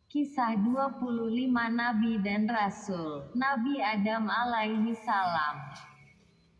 Kisah 25 Nabi dan Rasul. Nabi Adam alaihi salam.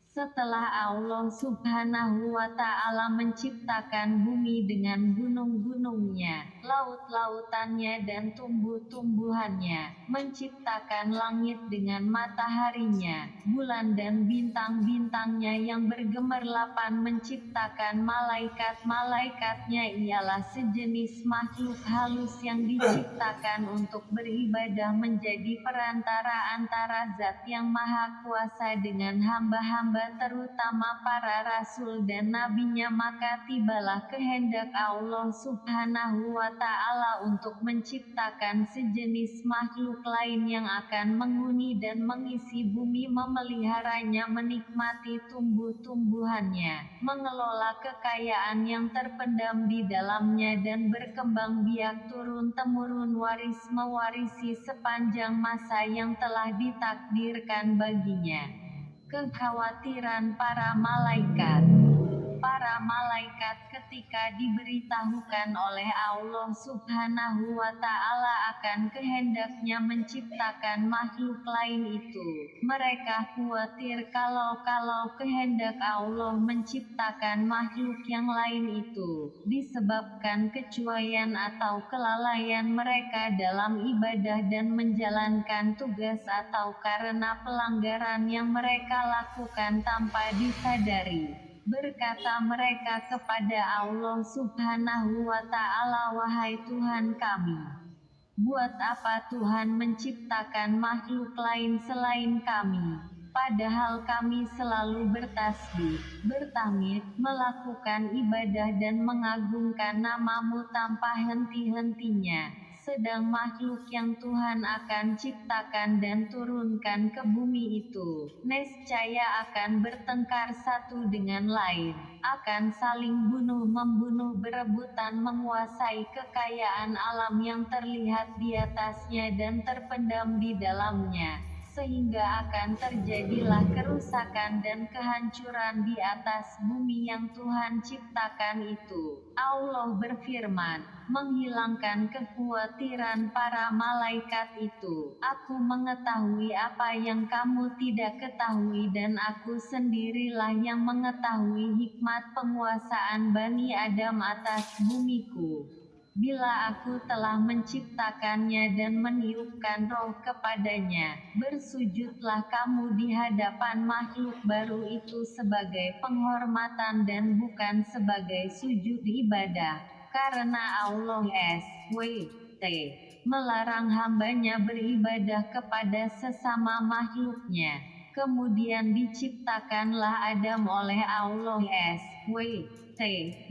Setelah Allah subhanahu wa ta'ala menciptakan bumi dengan gunung-gunungnya, laut-lautannya dan tumbuh-tumbuhannya, menciptakan langit dengan mataharinya, bulan dan bintang-bintangnya yang bergemerlapan, menciptakan malaikat-malaikatnya ialah sejenis makhluk halus yang diciptakan untuk beribadah menjadi perantara antara Zat yang Maha Kuasa dengan hamba-hamba terutama para rasul dan nabinya. Maka tibalah kehendak Allah subhanahu wa ta'ala untuk menciptakan sejenis makhluk lain yang akan menghuni dan mengisi bumi, memeliharanya, menikmati tumbuh-tumbuhannya, mengelola kekayaan yang terpendam di dalamnya dan berkembang biak turun-temurun, waris mewarisi sepanjang masa yang telah ditakdirkan baginya. Kekhawatiran para malaikat. Para malaikat ketika diberitahukan oleh Allah subhanahu wa ta'ala akan kehendaknya menciptakan makhluk lain itu, mereka khawatir kalau kehendak Allah menciptakan makhluk yang lain itu, disebabkan kecuaian atau kelalaian mereka dalam ibadah dan menjalankan tugas, atau karena pelanggaran yang mereka lakukan tanpa disadari. Berkata mereka kepada Allah subhanahu wa ta'ala, "Wahai Tuhan kami, buat apa Tuhan menciptakan makhluk lain selain kami? Padahal kami selalu bertasbih, bertahmid, melakukan ibadah dan mengagungkan nama-Mu tanpa henti-hentinya. Sedang makhluk yang Tuhan akan ciptakan dan turunkan ke bumi itu, nescaya akan bertengkar satu dengan lain, akan saling bunuh-membunuh, berebutan menguasai kekayaan alam yang terlihat di atasnya dan terpendam di dalamnya, sehingga akan terjadilah kerusakan dan kehancuran di atas bumi yang Tuhan ciptakan itu." Allah berfirman, menghilangkan kekhawatiran para malaikat itu, "Aku mengetahui apa yang kamu tidak ketahui, dan aku sendirilah yang mengetahui hikmat penguasaan Bani Adam atas bumiku. Bila aku telah menciptakannya dan meniupkan roh kepadanya, bersujudlah kamu di hadapan makhluk baru itu sebagai penghormatan dan bukan sebagai sujud ibadah, karena Allah SWT melarang hambanya beribadah kepada sesama makhluknya." Kemudian diciptakanlah Adam oleh Allah SWT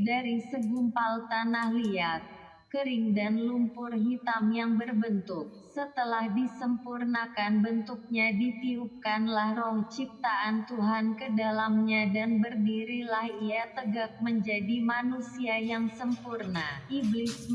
dari segumpal tanah liat, kering dan lumpur hitam yang berbentuk. Setelah disempurnakan bentuknya, ditiupkanlah roh ciptaan Tuhan ke dalamnya dan berdirilah ia tegak menjadi manusia yang sempurna. Iblis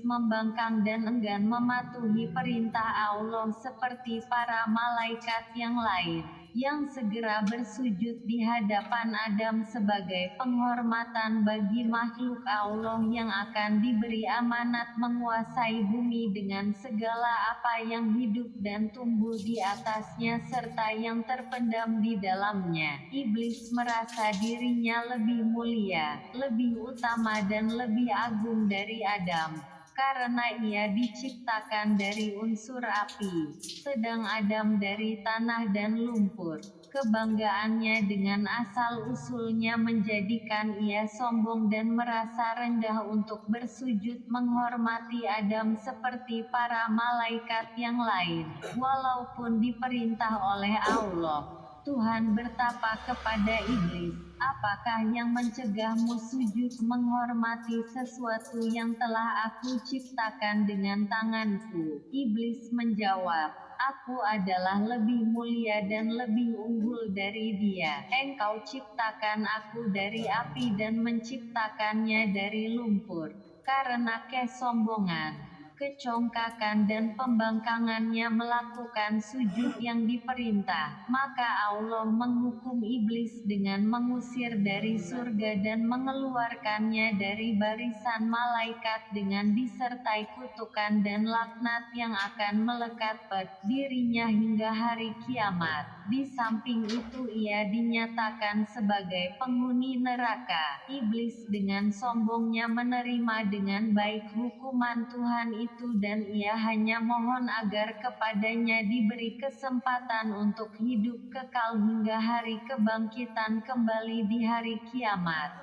membangkang dan enggan mematuhi perintah Allah seperti para malaikat yang lain, yang segera bersujud di hadapan Adam sebagai penghormatan bagi makhluk Allah yang akan diberi amanat menguasai bumi dengan segala apa yang hidup dan tumbuh di atasnya serta yang terpendam di dalamnya. Iblis merasa dirinya lebih mulia, lebih utama dan lebih agung dari Adam, karena ia diciptakan dari unsur api, sedang Adam dari tanah dan lumpur. Kebanggaannya dengan asal-usulnya menjadikan ia sombong dan merasa rendah untuk bersujud menghormati Adam seperti para malaikat yang lain. Walaupun diperintah oleh Allah, Tuhan bertapa kepada iblis, "Apakah yang mencegahmu sujud menghormati sesuatu yang telah aku ciptakan dengan tanganku?" Iblis menjawab, "Aku adalah lebih mulia dan lebih unggul dari dia. Engkau ciptakan aku dari api dan menciptakannya dari lumpur." Karena kesombongan, kecongkakan dan pembangkangannya melakukan sujud yang diperintah, maka Allah menghukum iblis dengan mengusir dari surga dan mengeluarkannya dari barisan malaikat dengan disertai kutukan dan laknat yang akan melekat pada dirinya hingga hari kiamat. Di samping itu ia dinyatakan sebagai penghuni neraka. Iblis dengan sombongnya menerima dengan baik hukuman Tuhan itu dan ia hanya mohon agar kepadanya diberi kesempatan untuk hidup kekal hingga hari kebangkitan kembali di hari kiamat.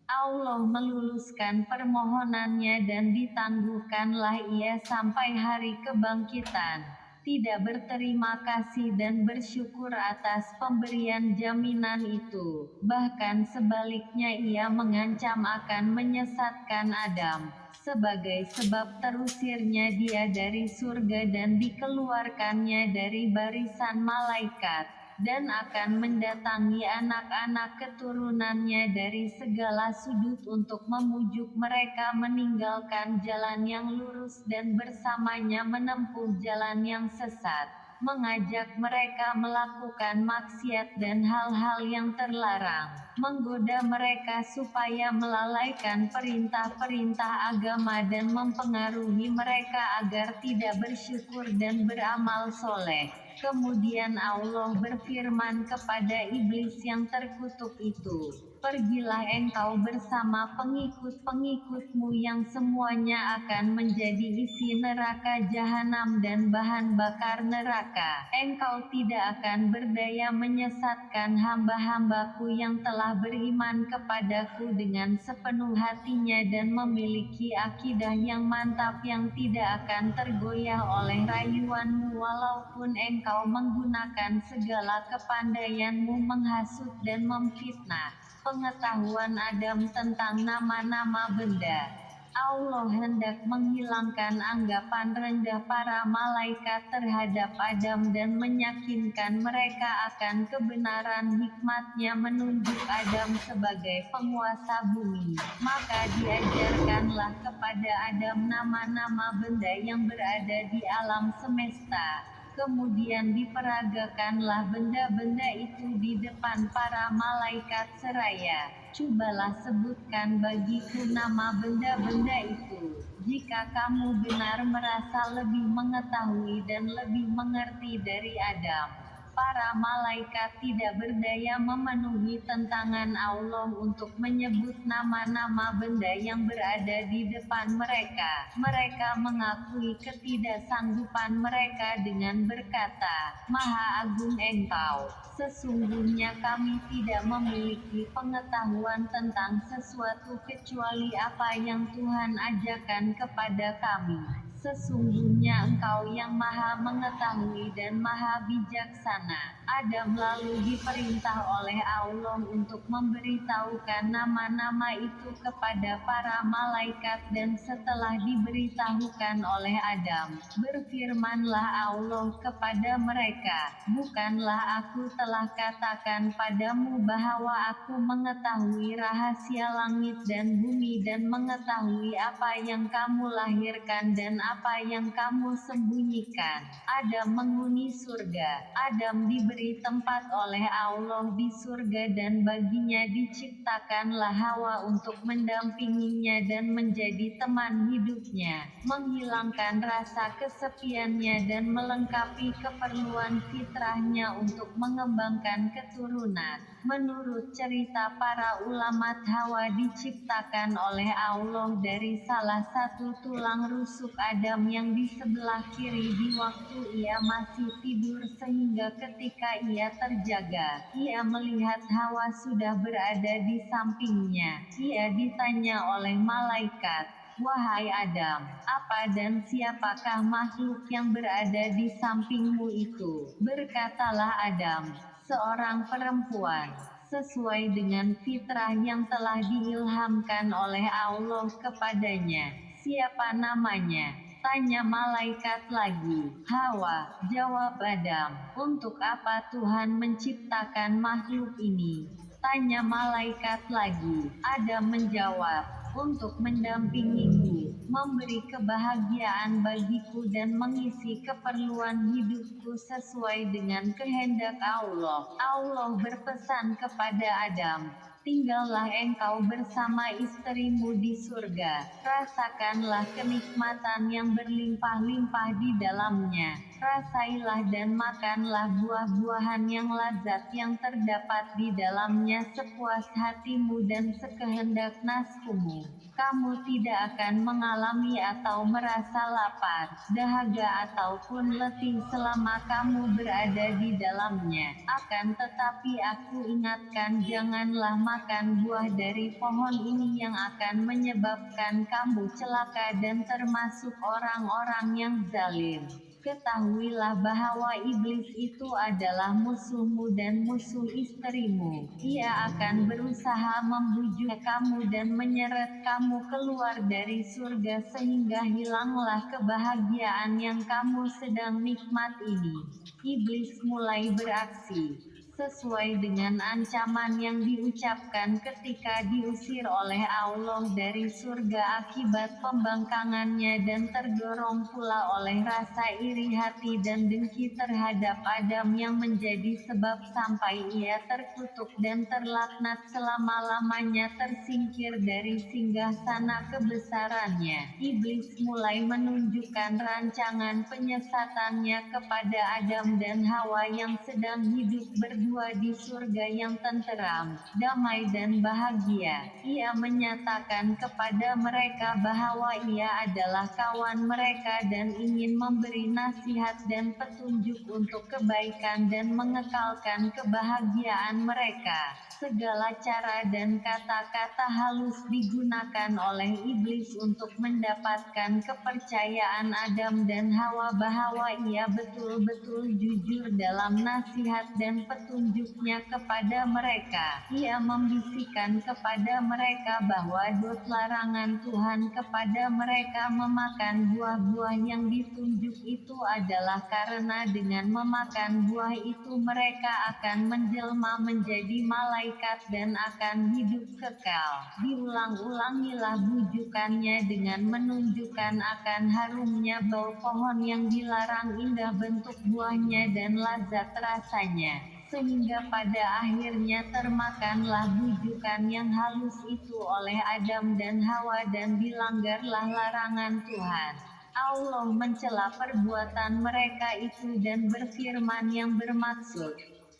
Allah meluluskan permohonannya dan ditangguhkanlah ia sampai hari kebangkitan. Tidak berterima kasih dan bersyukur atas pemberian jaminan itu. Bahkan sebaliknya ia mengancam akan menyesatkan Adam, sebagai sebab terusirnya dia dari surga dan dikeluarkannya dari barisan malaikat, dan akan mendatangi anak-anak keturunannya dari segala sudut untuk memujuk mereka meninggalkan jalan yang lurus dan bersamanya menempuh jalan yang sesat, mengajak mereka melakukan maksiat dan hal-hal yang terlarang, menggoda mereka supaya melalaikan perintah-perintah agama dan mempengaruhi mereka agar tidak bersyukur dan beramal soleh. Kemudian Allah berfirman kepada iblis yang terkutuk itu, "Pergilah engkau bersama pengikut-pengikutmu yang semuanya akan menjadi isi neraka jahanam dan bahan bakar neraka. Engkau tidak akan berdaya menyesatkan hamba-hambaku yang telah beriman kepadaku dengan sepenuh hatinya dan memiliki akidah yang mantap yang tidak akan tergoyah oleh rayuanmu walaupun engkau menggunakan segala kepandaianmu menghasut dan memfitnah." Pengetahuan Adam tentang nama-nama benda. Allah hendak menghilangkan anggapan rendah para malaikat terhadap Adam dan meyakinkan mereka akan kebenaran hikmat-Nya menunjuk Adam sebagai penguasa bumi. Maka diajarkanlah kepada Adam nama-nama benda yang berada di alam semesta. Kemudian diperagakanlah benda-benda itu di depan para malaikat seraya, "Cobalah sebutkan bagiku nama benda-benda itu. Jika kamu benar merasa lebih mengetahui dan lebih mengerti dari Adam." Para malaikat tidak berdaya memenuhi tentangan Allah untuk menyebut nama-nama benda yang berada di depan mereka. Mereka mengakui ketidaksanggupan mereka dengan berkata, "Maha Agung Engkau. Sesungguhnya kami tidak memiliki pengetahuan tentang sesuatu kecuali apa yang Tuhan ajarkan kepada kami. Sesungguhnya Engkau yang Maha Mengetahui dan Maha Bijaksana." Adam lalu diperintah oleh Allah untuk memberitahukan nama-nama itu kepada para malaikat dan setelah diberitahukan oleh Adam, berfirmanlah Allah kepada mereka, "Bukanlah aku telah katakan padamu bahwa aku mengetahui rahasia langit dan bumi dan mengetahui apa yang kamu lahirkan dan apa yang kamu sembunyikan?" Adam menghuni surga. Adam diberi tempat oleh Allah di surga dan baginya diciptakanlah Hawa untuk mendampinginya dan menjadi teman hidupnya, menghilangkan rasa kesepiannya dan melengkapi keperluan fitrahnya untuk mengembangkan keturunan. Menurut cerita para ulama, Hawa diciptakan oleh Allah dari salah satu tulang rusuk Adam yang di sebelah kiri di waktu ia masih tidur sehingga ketika ia terjaga, ia melihat Hawa sudah berada di sampingnya. Ia ditanya oleh malaikat, "Wahai Adam, apa dan siapakah makhluk yang berada di sampingmu itu?" Berkatalah Adam, "Seorang perempuan." Sesuai dengan fitrah yang telah diilhamkan oleh Allah kepadanya. "Siapa namanya?" tanya malaikat lagi. "Hawa," jawab Adam. "Untuk apa Tuhan menciptakan makhluk ini?" tanya malaikat lagi. Adam menjawab, untuk mendampingiku, memberi kebahagiaan bagiku dan mengisi keperluan hidupku sesuai dengan kehendak Allah. Allah berpesan kepada Adam, tinggallah engkau bersama istrimu di surga, rasakanlah kenikmatan yang berlimpah-limpah di dalamnya, rasailah dan makanlah buah-buahan yang lazat yang terdapat di dalamnya sepuas hatimu dan sekehendak nafsumu. Kamu tidak akan mengalami atau merasa lapar, dahaga ataupun letih selama kamu berada di dalamnya. Akan tetapi aku ingatkan, janganlah makan buah dari pohon ini yang akan menyebabkan kamu celaka dan termasuk orang-orang yang zalim. Ketahuilah bahwa iblis itu adalah musuhmu dan musuh istrimu. Ia akan berusaha membujuk kamu dan menyeret kamu keluar dari surga sehingga hilanglah kebahagiaan yang kamu sedang nikmat ini. Iblis mulai beraksi sesuai dengan ancaman yang diucapkan ketika diusir oleh Allah dari surga akibat pembangkangannya dan terdorong pula oleh rasa iri hati dan dengki terhadap Adam yang menjadi sebab sampai ia terkutuk dan terlaknat selama-lamanya tersingkir dari singgasana kebesarannya. Iblis mulai menunjukkan rancangan penyesatannya kepada Adam dan Hawa yang sedang hidup berdua di surga yang tenteram, damai dan bahagia. Ia menyatakan kepada mereka bahwa ia adalah kawan mereka dan ingin memberi nasihat dan petunjuk untuk kebaikan dan mengekalkan kebahagiaan mereka. Segala cara dan kata-kata halus digunakan oleh iblis untuk mendapatkan kepercayaan Adam dan Hawa bahwa ia betul-betul jujur dalam nasihat dan petunjuknya kepada mereka. Ia membisikkan kepada mereka bahwa larangan Tuhan kepada mereka memakan buah-buah yang ditunjuk itu adalah karena dengan memakan buah itu mereka akan menjelma menjadi malaikat dan akan hidup kekal. Diulang-ulangilah bujukannya dengan menunjukkan akan harumnya bau pohon yang dilarang, indah bentuk buahnya dan lazat rasanya, sehingga pada akhirnya termakanlah bujukan yang halus itu oleh Adam dan Hawa dan dilanggarlah larangan Tuhan. Allah mencela perbuatan mereka itu dan berfirman yang bermaksud,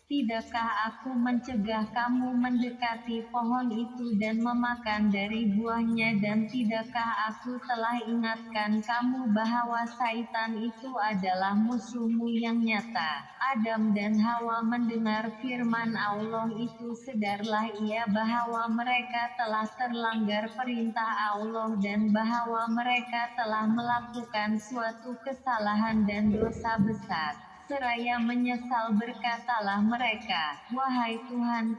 tidakkah aku mencegah kamu mendekati pohon itu dan memakan dari buahnya, dan tidakkah aku telah ingatkan kamu bahwa Syaitan itu adalah musuhmu yang nyata. Adam dan Hawa mendengar firman Allah itu, sadarlah ia bahwa mereka telah terlanggar perintah Allah dan bahwa mereka telah melakukan suatu kesalahan dan dosa besar. Seraya menyesal berkatalah mereka, wahai Tuhan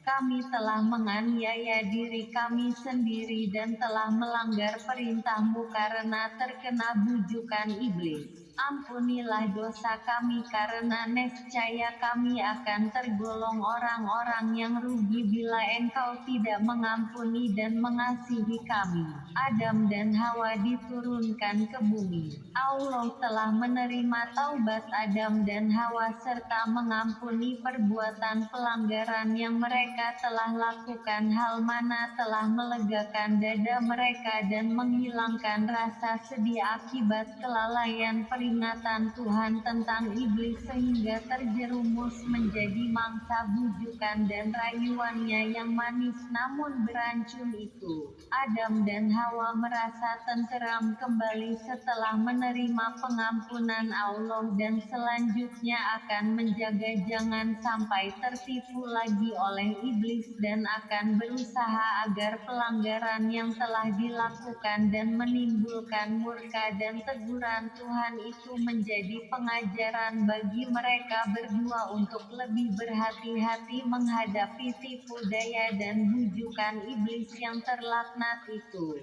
kami telah menganiaya diri kami sendiri dan telah melanggar perintah-Mu karena terkena bujukan iblis. Ampunilah dosa kami karena nescaya kami akan tergolong orang-orang yang rugi bila Engkau tidak mengampuni dan mengasihi kami. Adam dan Hawa diturunkan ke bumi. Allah telah menerima taubat Adam dan Hawa serta mengampuni perbuatan pelanggaran yang mereka telah lakukan, hal mana telah melegakan dada mereka dan menghilangkan rasa sedih akibat kelalaian peringatan Tuhan tentang iblis sehingga terjerumus menjadi mangsa bujukan dan rayuannya yang manis namun berancun itu. Adam dan Hawa merasa tenteram kembali setelah menerima pengampunan Allah dan selanjutnya akan menjaga jangan sampai tertipu lagi oleh iblis dan akan berusaha agar pelanggaran yang telah dilakukan dan menimbulkan murka dan teguran Tuhan itu menjadi pengajaran bagi mereka berdua untuk lebih berhati-hati menghadapi tipu daya dan bujukan iblis yang terlaknat itu.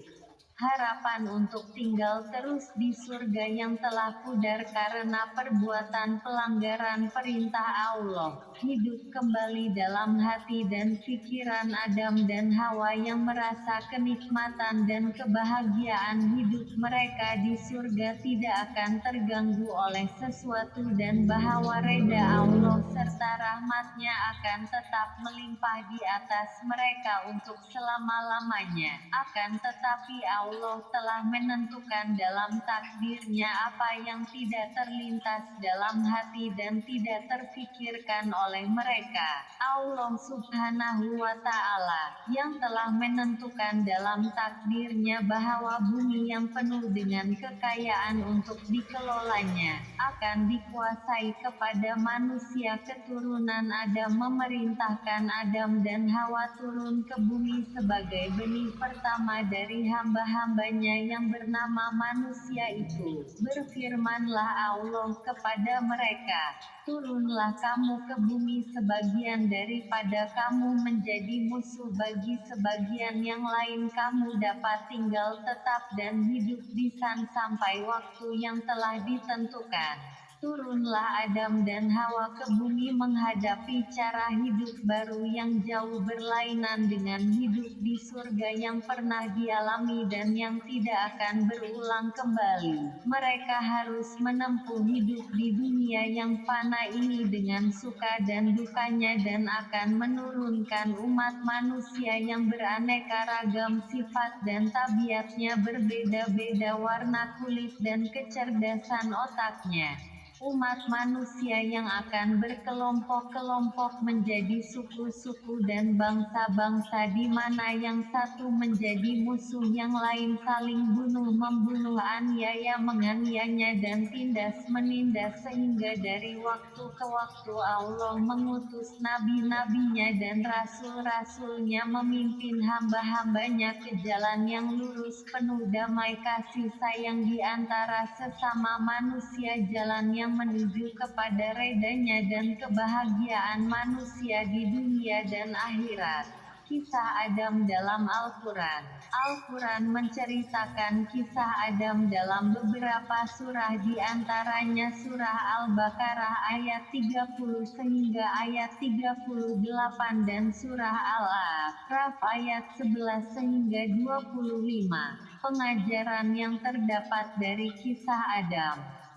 Harapan untuk tinggal terus di surga yang telah pudar karena perbuatan pelanggaran perintah Allah. hidup kembali dalam hati dan pikiran Adam dan Hawa yang merasa kenikmatan dan kebahagiaan hidup mereka di surga tidak akan terganggu oleh sesuatu dan bahwa reda Allah serta rahmatnya akan tetap melimpah di atas mereka untuk selama-lamanya. Akan tetapi Allah telah menentukan dalam takdirnya apa yang tidak terlintas dalam hati dan tidak terfikirkan oleh mereka. Allah Subhanahu wa Ta'ala yang telah menentukan dalam takdirnya bahwa bumi yang penuh dengan kekayaan untuk dikelolanya akan dikuasai kepada manusia. Keturunan Adam memerintahkan Adam dan Hawa turun ke bumi sebagai benih pertama dari hamba-hambanya yang bernama manusia itu. Berfirmanlah Allah kepada mereka, turunlah kamu ke bumi, sebagian daripada kamu menjadi musuh bagi sebagian yang lain, kamu dapat tinggal tetap dan hidup di sana sampai waktu yang telah ditentukan. Turunlah Adam dan Hawa ke bumi menghadapi cara hidup baru yang jauh berlainan dengan hidup di surga yang pernah dialami dan yang tidak akan berulang kembali. Mereka harus menempuh hidup di dunia yang fana ini dengan suka dan dukanya dan akan menurunkan umat manusia yang beraneka ragam sifat dan tabiatnya berbeda-beda, warna kulit dan kecerdasan otaknya. Umat manusia yang akan berkelompok-kelompok menjadi suku-suku dan bangsa-bangsa di mana yang satu menjadi musuh yang lain, saling bunuh-membunuh, aniaya menganiaya dan tindas-menindas, sehingga dari waktu ke waktu Allah mengutus nabi-nabinya dan rasul-rasulnya memimpin hamba-hambanya ke jalan yang lurus penuh damai kasih sayang di antara sesama manusia, jalan yang menuju kepada redanya dan kebahagiaan manusia di dunia dan akhirat. Kisah Adam dalam Al-Quran. Al-Quran menceritakan kisah Adam dalam beberapa surah, di antaranya surah Al-Baqarah ayat 30 sehingga ayat 38 dan surah Al-A'raf ayat 11 sehingga 25. Pengajaran yang terdapat dari kisah Adam,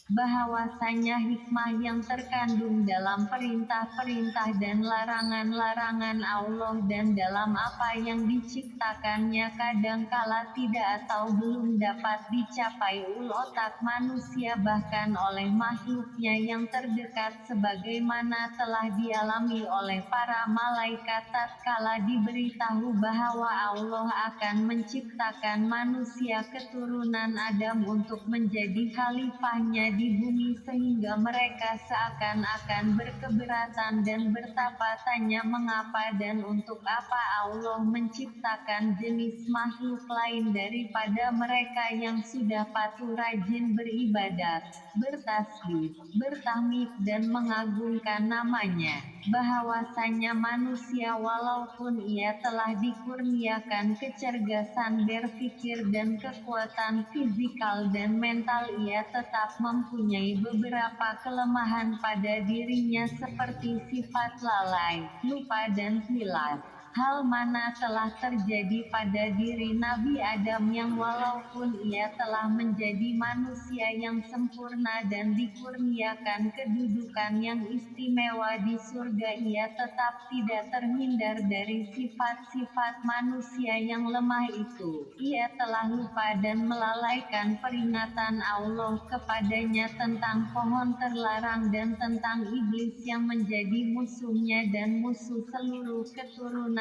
bahwasanya hikmah yang terkandung dalam perintah-perintah dan larangan-larangan Allah dan dalam apa yang diciptakannya kadangkala tidak atau belum dapat dicapai otak manusia bahkan oleh makhluknya yang terdekat, sebagaimana telah dialami oleh para malaikat tatkala diberitahu bahwa Allah akan menciptakan manusia keturunan Adam untuk menjadi khalifahnya di bumi, sehingga mereka seakan-akan berkeberatan dan bertanya mengapa dan untuk apa Allah menciptakan jenis makhluk lain daripada mereka yang sudah patuh rajin beribadat, bertasbih, bertahmid dan mengagungkan namanya. Bahwasanya manusia walaupun ia telah dikurniakan kecerdasan berpikir dan kekuatan fisikal dan mental, ia tetap mempunyai beberapa kelemahan pada dirinya seperti sifat lalai, lupa dan hilaf. Hal mana telah terjadi pada diri Nabi Adam yang walaupun ia telah menjadi manusia yang sempurna dan dikurniakan kedudukan yang istimewa di surga, ia tetap tidak terhindar dari sifat-sifat manusia yang lemah itu. Ia telah lupa dan melalaikan peringatan Allah kepadanya tentang pohon terlarang dan tentang iblis yang menjadi musuhnya dan musuh seluruh keturunannya,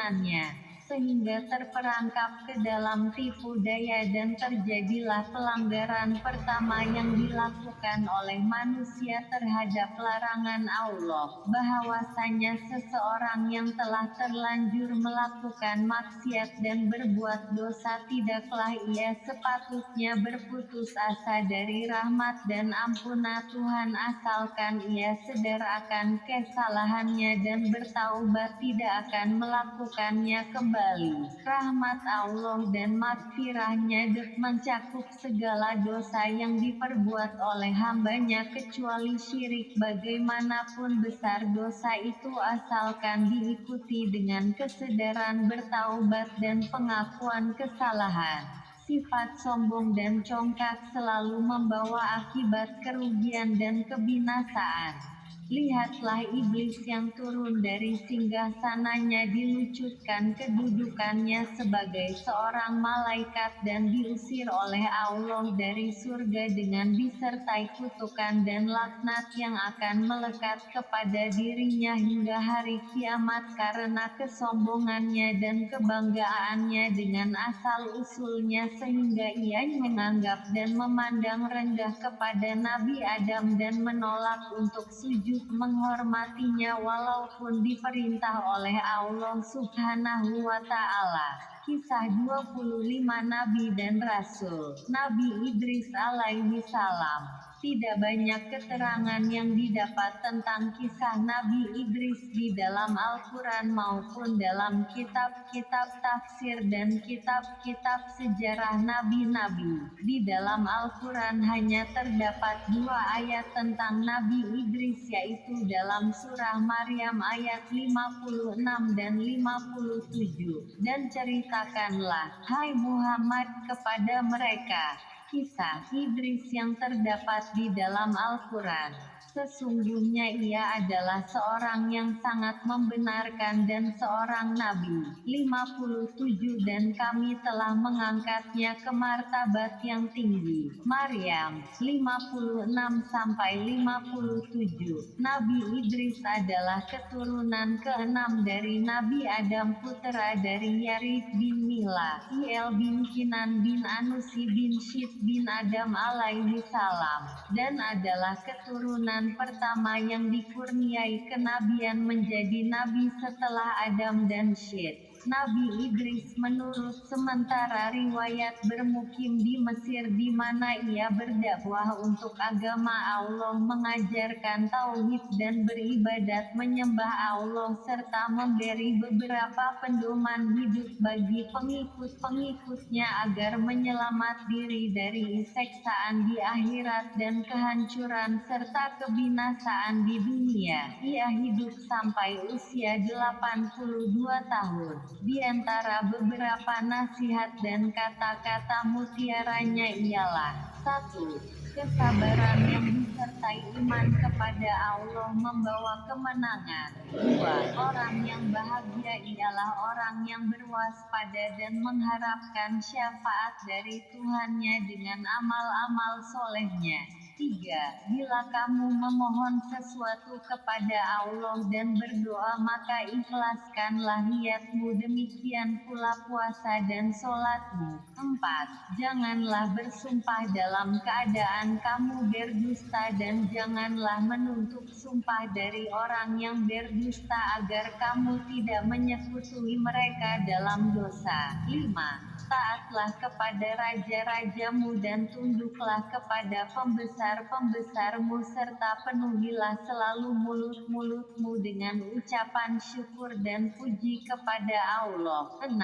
sehingga terperangkap ke dalam tipu daya dan terjadilah pelanggaran pertama yang dilakukan oleh manusia terhadap larangan Allah, bahwasanya seseorang yang telah terlanjur melakukan maksiat dan berbuat dosa tidaklah ia sepatutnya berputus asa dari rahmat dan ampunan Tuhan asalkan ia sadar akan kesalahannya dan bertaubat, tidak akan melakukannya kembali. kembali. Rahmat Allah dan makfirahnya mencakup segala dosa yang diperbuat oleh hambanya kecuali syirik. Bagaimanapun besar dosa itu asalkan diikuti dengan kesadaran bertaubat dan pengakuan kesalahan. Sifat sombong dan congkak selalu membawa akibat kerugian dan kebinasaan. Lihatlah iblis yang turun dari singgasananya dilucutkan kedudukannya sebagai seorang malaikat dan diusir oleh Allah dari surga dengan disertai kutukan dan laknat yang akan melekat kepada dirinya hingga hari kiamat karena kesombongannya dan kebanggaannya dengan asal-usulnya sehingga ia menganggap dan memandang rendah kepada Nabi Adam dan menolak untuk sujud menghormatinya walaupun diperintah oleh Allah Subhanahu wa Ta'ala. Kisah 25 Nabi dan Rasul. Nabi Idris alaihi salam. Tidak banyak keterangan yang didapat tentang kisah Nabi Idris di dalam Al-Quran maupun dalam kitab-kitab tafsir dan kitab-kitab sejarah nabi-nabi. Di dalam Al-Quran hanya terdapat 2 ayat tentang Nabi Idris, yaitu dalam surah Maryam ayat 56 dan 57. Dan ceritakanlah, hai Muhammad, kepada mereka kisah Idris yang terdapat di dalam Al-Quran. Sesungguhnya ia adalah seorang yang sangat membenarkan dan seorang nabi. 57 Dan kami telah mengangkatnya ke martabat yang tinggi. Maryam 56-57. Nabi Idris adalah keturunan ke-6 dari Nabi Adam, putra dari Yarith bin Mila, Il bin Kinan bin Anusi bin Syith bin Adam alaihi salam, dan adalah keturunan pertama yang dikurniai kenabian menjadi nabi setelah Adam dan Syith. Nabi Idris menurut sementara riwayat bermukim di Mesir di mana ia berdakwah untuk agama Allah, mengajarkan tauhid dan beribadat menyembah Allah serta memberi beberapa pedoman hidup bagi pengikut-pengikutnya agar menyelamat diri dari siksaan di akhirat dan kehancuran serta kebinasaan di dunia. Ia hidup sampai usia 82 tahun. Di antara beberapa nasihat dan kata-kata mutiaranya ialah: 1. Kesabaran yang disertai iman kepada Allah membawa kemenangan. 2. Orang yang bahagia ialah orang yang berwaspada dan mengharapkan syafaat dari Tuhannya dengan amal-amal solehnya. 3. Bila kamu memohon sesuatu kepada Allah dan berdoa maka ikhlaskanlah niatmu, demikian pula puasa dan sholatmu. 4. Janganlah bersumpah dalam keadaan kamu berdusta dan janganlah menuntut sumpah dari orang yang berdusta agar kamu tidak menyekutui mereka dalam dosa. 5. Taatlah kepada raja-rajamu dan tunduklah kepada pembesar-pembesarmu serta penuhilah selalu mulut-mulutmu dengan ucapan syukur dan puji kepada Allah. 6.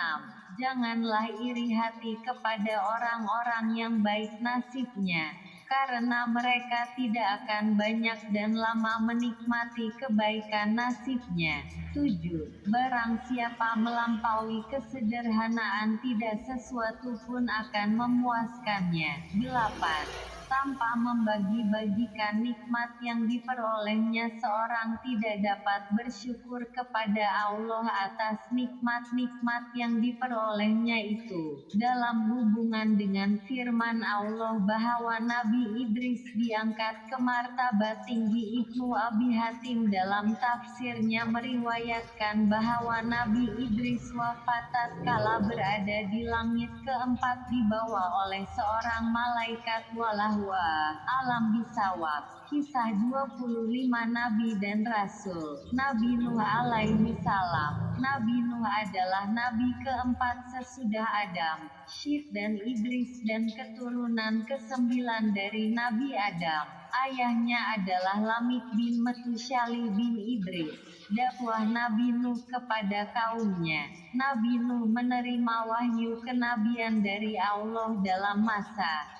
Janganlah iri hati kepada orang-orang yang baik nasibnya, karena mereka tidak akan banyak dan lama menikmati kebaikan nasibnya. 7. Barang siapa melampaui kesederhanaan tidak sesuatu pun akan memuaskannya. 8. Tanpa membagi-bagikan nikmat yang diperolehnya seorang tidak dapat bersyukur kepada Allah atas nikmat-nikmat yang diperolehnya itu. Dalam hubungan dengan firman Allah bahwa Nabi Idris diangkat ke martabat tinggi, Ibnu Abi Hatim dalam tafsirnya meriwayatkan bahwa Nabi Idris wafat tatkala berada di langit keempat dibawa oleh seorang malaikat walahu Alam bisawab. Kisah 25 Nabi dan Rasul. Nabi Nuh alaihi salam. Nabi Nuh adalah nabi keempat sesudah Adam, Syith dan Iblis dan keturunan ke-9 dari Nabi Adam. Ayahnya adalah Lamik bin Metusyali bin Idris. Dakwah Nabi Nuh kepada kaumnya. Nabi Nuh menerima wahyu kenabian dari Allah dalam masa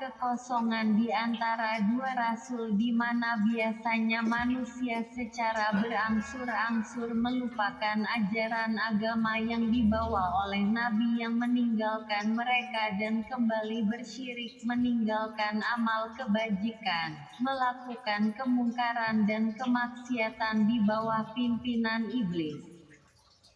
kekosongan di antara dua rasul di mana biasanya manusia secara berangsur-angsur melupakan ajaran agama yang dibawa oleh nabi yang meninggalkan mereka dan kembali bersyirik, meninggalkan amal kebajikan, melakukan kemungkaran dan kemaksiatan di bawah pimpinan iblis.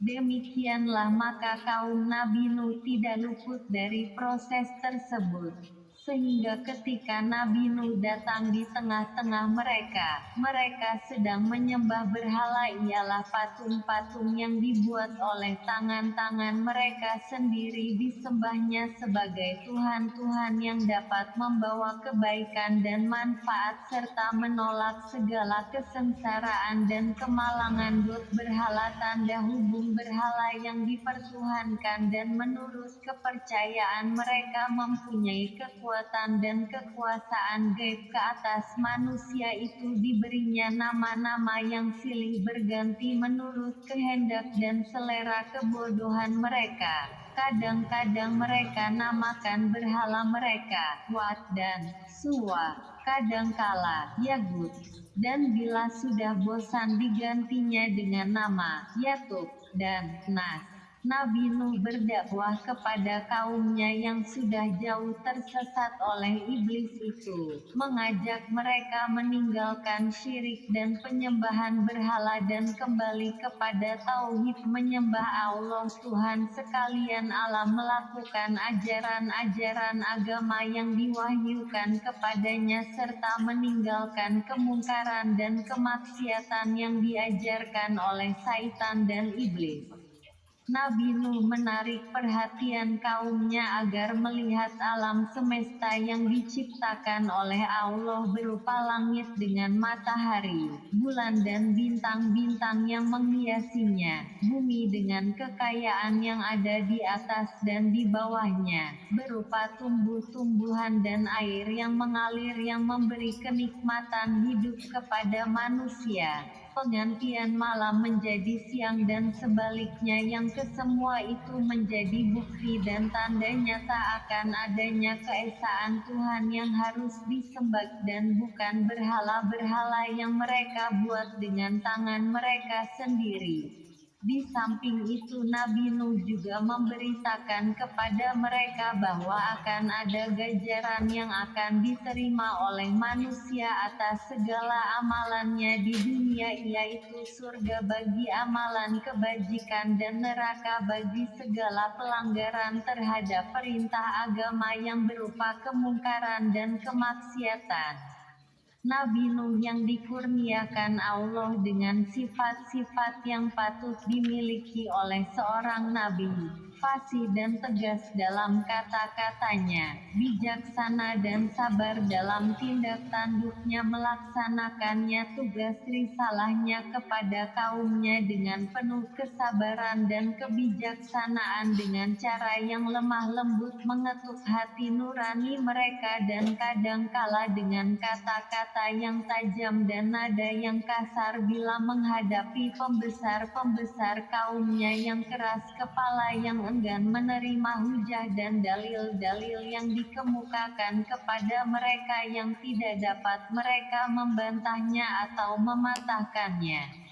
Demikianlah maka kaum Nabi Nuh tidak luput dari proses tersebut. Sehingga ketika Nabi Nuh datang di tengah-tengah mereka sedang menyembah berhala ialah patung-patung yang dibuat oleh tangan-tangan mereka sendiri, disembahnya sebagai Tuhan-Tuhan yang dapat membawa kebaikan dan manfaat serta menolak segala kesengsaraan dan kemalangan. Berhala tanda hubung berhala yang dipertuhankan dan menurut kepercayaan mereka mempunyai kekuatan dan kekuasaan gaib ke atas manusia. Itu diberinya nama-nama yang silih berganti menurut kehendak dan selera kebodohan mereka. Kadang-kadang mereka namakan berhala mereka Wat dan Suwa, kadangkala Yagut, dan bila sudah bosan digantinya dengan nama Yatub dan Nas. Nabi Nuh berdakwah kepada kaumnya yang sudah jauh tersesat oleh iblis itu, mengajak mereka meninggalkan syirik dan penyembahan berhala dan kembali kepada tauhid, menyembah Allah Tuhan sekalian alam, melakukan ajaran-ajaran agama yang diwahyukan kepadanya serta meninggalkan kemungkaran dan kemaksiatan yang diajarkan oleh syaitan dan iblis. Nabi Nuh menarik perhatian kaumnya agar melihat alam semesta yang diciptakan oleh Allah berupa langit dengan matahari, bulan dan bintang-bintang yang menghiasinya, bumi dengan kekayaan yang ada di atas dan di bawahnya, berupa tumbuh-tumbuhan dan air yang mengalir yang memberi kenikmatan hidup kepada manusia. Penggantian malam menjadi siang dan sebaliknya, yang kesemua itu menjadi bukti dan tanda nyata akan adanya keesaan Tuhan yang harus disembah dan bukan berhala-berhala yang mereka buat dengan tangan mereka sendiri. Di samping itu Nabi Nuh juga memberitakan kepada mereka bahwa akan ada ganjaran yang akan diterima oleh manusia atas segala amalannya di dunia, yaitu surga bagi amalan kebajikan dan neraka bagi segala pelanggaran terhadap perintah agama yang berupa kemungkaran dan kemaksiatan. Nabi Nuh yang dikurniakan Allah dengan sifat-sifat yang patut dimiliki oleh seorang nabi, fasih dan tegas dalam kata-katanya, bijaksana dan sabar dalam tindak tanduknya, melaksanakannya tugas risalahnya kepada kaumnya dengan penuh kesabaran dan kebijaksanaan dengan cara yang lemah lembut, mengetuk hati nurani mereka dan kadangkala dengan kata-kata yang tajam dan nada yang kasar bila menghadapi pembesar-pembesar kaumnya yang keras kepala, yang enggan menerima hujah dan dalil-dalil yang dikemukakan kepada mereka, yang tidak dapat mereka membantahnya atau mematahkannya.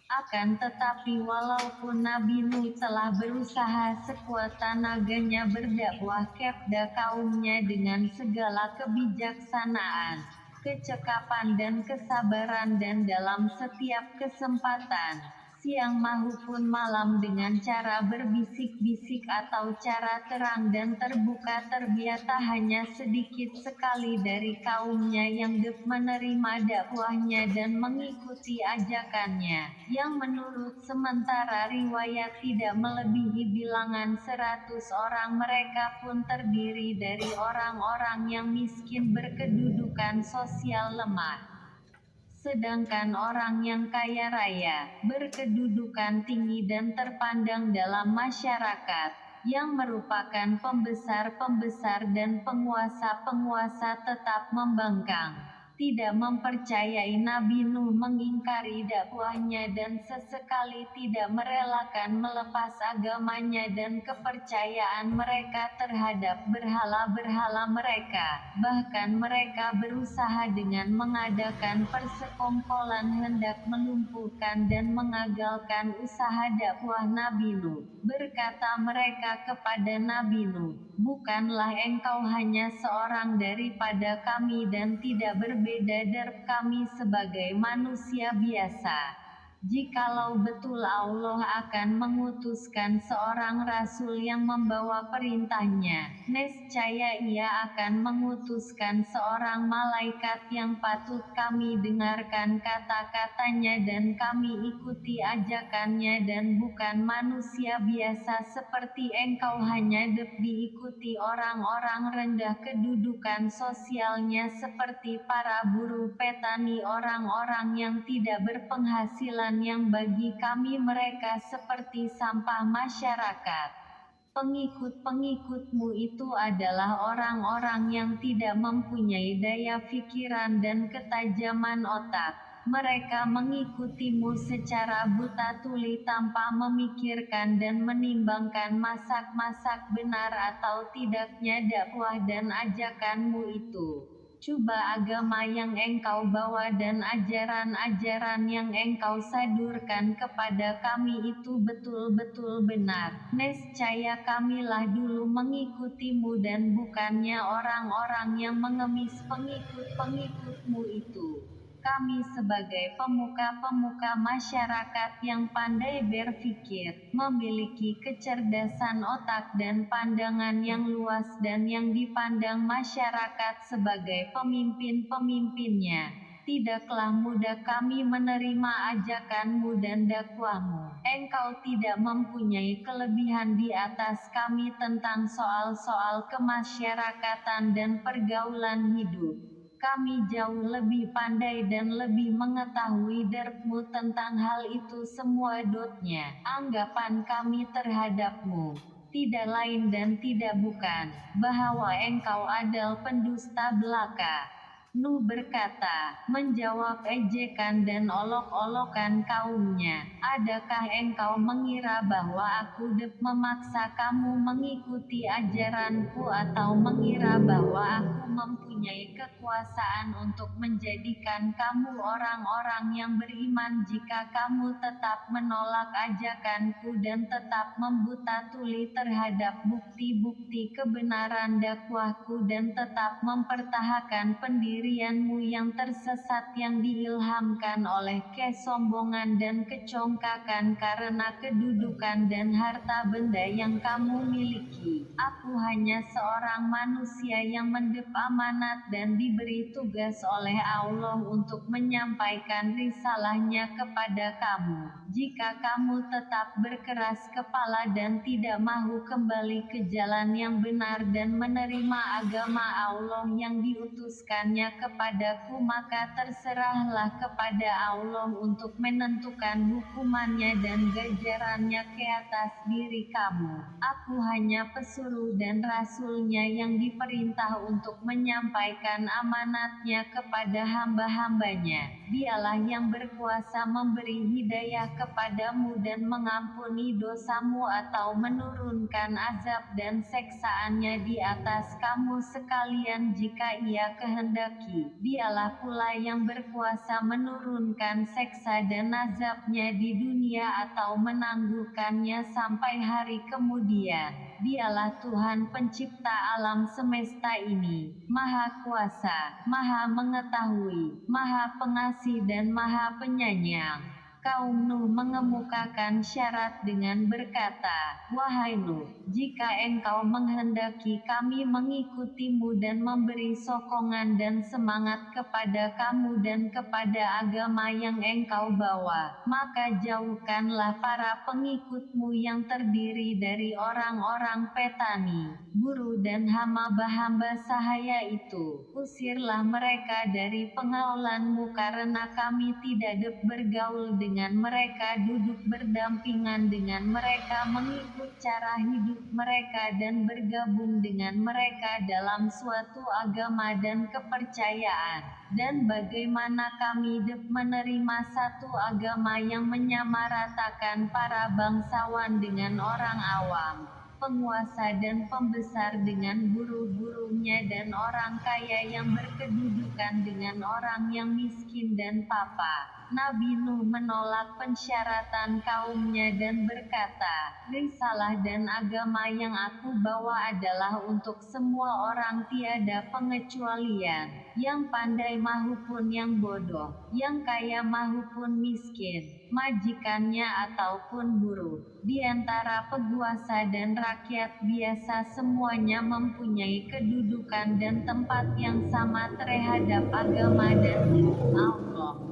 Akan tetapi walaupun Nabi Nuh telah berusaha sekuat tenaganya berdakwah kepada kaumnya dengan segala kebijaksanaan, kecekapan dan kesabaran, dan dalam setiap kesempatan, siang maupun malam dengan cara berbisik-bisik atau cara terang dan terbuka. Ternyata hanya sedikit sekali dari kaumnya yang menerima dakwahnya dan mengikuti ajakannya, yang menurut sementara riwayat tidak melebihi bilangan 100 orang. Mereka pun terdiri dari orang-orang yang miskin berkedudukan sosial lemah. Sedangkan orang yang kaya raya, berkedudukan tinggi dan terpandang dalam masyarakat, yang merupakan pembesar-pembesar dan penguasa-penguasa tetap membangkang. Tidak mempercayai Nabi Nuh, mengingkari dakwahnya dan sesekali tidak merelakan melepas agamanya dan kepercayaan mereka terhadap berhala-berhala mereka. Bahkan mereka berusaha dengan mengadakan persekongkolan hendak melumpuhkan dan mengagalkan usaha dakwah Nabi Nuh. Berkata mereka kepada Nabi Nuh, "Bukanlah engkau hanya seorang daripada kami dan tidak berbeda dari kami sebagai manusia biasa. Jikalau betul Allah akan mengutuskan seorang rasul yang membawa perintahnya, nescaya ia akan mengutuskan seorang malaikat yang patut kami dengarkan kata-katanya dan kami ikuti ajakannya, dan bukan manusia biasa seperti engkau hanya diikuti orang-orang rendah kedudukan sosialnya seperti para buruh petani, orang-orang yang tidak berpenghasilan, yang bagi kami mereka seperti sampah masyarakat. Pengikut-pengikutmu itu adalah orang-orang yang tidak mempunyai daya pikiran dan ketajaman otak. Mereka mengikutimu secara buta tuli tanpa memikirkan dan menimbangkan masak-masak benar atau tidaknya dakwah dan ajakanmu itu. Coba agama yang engkau bawa dan ajaran-ajaran yang engkau sadurkan kepada kami itu betul-betul benar. Nescaya kamilah dulu mengikutimu dan bukannya orang-orang yang mengemis pengikut-pengikutmu itu. Kami sebagai pemuka-pemuka masyarakat yang pandai berpikir, memiliki kecerdasan otak dan pandangan yang luas dan yang dipandang masyarakat sebagai pemimpin-pemimpinnya. Tidaklah mudah kami menerima ajakanmu dan dakwahmu. Engkau tidak mempunyai kelebihan di atas kami tentang soal-soal kemasyarakatan dan pergaulan hidup. Kami jauh lebih pandai dan lebih mengetahui darimu tentang hal itu semua. Anggapan kami terhadapmu tidak lain dan tidak bukan, bahwa engkau adalah pendusta belaka. Nuh berkata, menjawab ejekan dan olok-olokan kaumnya, adakah engkau mengira bahwa aku memaksa kamu mengikuti ajaranku, atau mengira bahwa aku mempunyai kekuasaan untuk menjadikan kamu orang-orang yang beriman jika kamu tetap menolak ajakanku dan tetap membuta tuli terhadap bukti-bukti kebenaran dakwahku dan tetap mempertahankan pendirianmu yang tersesat yang diilhamkan oleh kesombongan dan kecongkakan karena kedudukan dan harta benda yang kamu miliki. Aku hanya seorang manusia yang mendep amanat dan diberi tugas oleh Allah untuk menyampaikan risalahnya kepada kamu. Jika kamu tetap berkeras kepala dan tidak mau kembali ke jalan yang benar dan menerima agama Allah yang diutuskannya kepadaku, maka terserahlah kepada Allah untuk menentukan hukumannya dan ganjarannya ke atas diri kamu. Aku hanya pesuruh dan rasulnya yang diperintah untuk menyampaikan amanatnya kepada hamba-hambanya. Dialah yang berkuasa memberi hidayah kepadamu dan mengampuni dosamu atau menurunkan azab dan seksaannya di atas kamu sekalian jika ia kehendaki. Dialah pula yang berkuasa menurunkan seksa dan azabnya di dunia atau menangguhkannya sampai hari kemudian. Dialah Tuhan pencipta alam semesta ini, Maha Kuasa, Maha Mengetahui, Maha Pengasih dan Maha Penyayang. Kaum Nuh mengemukakan syarat dengan berkata, "Wahai Nuh, jika engkau menghendaki kami mengikutimu dan memberi sokongan dan semangat kepada kamu dan kepada agama yang engkau bawa, maka jauhkanlah para pengikutmu yang terdiri dari orang-orang petani, buruh dan hamba-hamba sahaya itu. Usirlah mereka dari pengaulanmu karena kami tidak bergaul dengan mereka, duduk berdampingan dengan mereka, mengikut cara hidup mereka dan bergabung dengan mereka dalam suatu agama dan kepercayaan. Dan bagaimana kami menerima satu agama yang menyamaratakan para bangsawan dengan orang awam, penguasa dan pembesar dengan buruh-buruhnya dan orang kaya yang berkedudukan dengan orang yang miskin dan papa." Nabi Nuh menolak pensyaratan kaumnya dan berkata, "Risalah dan agama yang aku bawa adalah untuk semua orang, tiada pengecualian, yang pandai mahupun yang bodoh, yang kaya mahupun miskin, majikannya ataupun buruh, di antara penguasa dan rakyat biasa, semuanya mempunyai kedudukan dan tempat yang sama terhadap agama dan hukum Allah.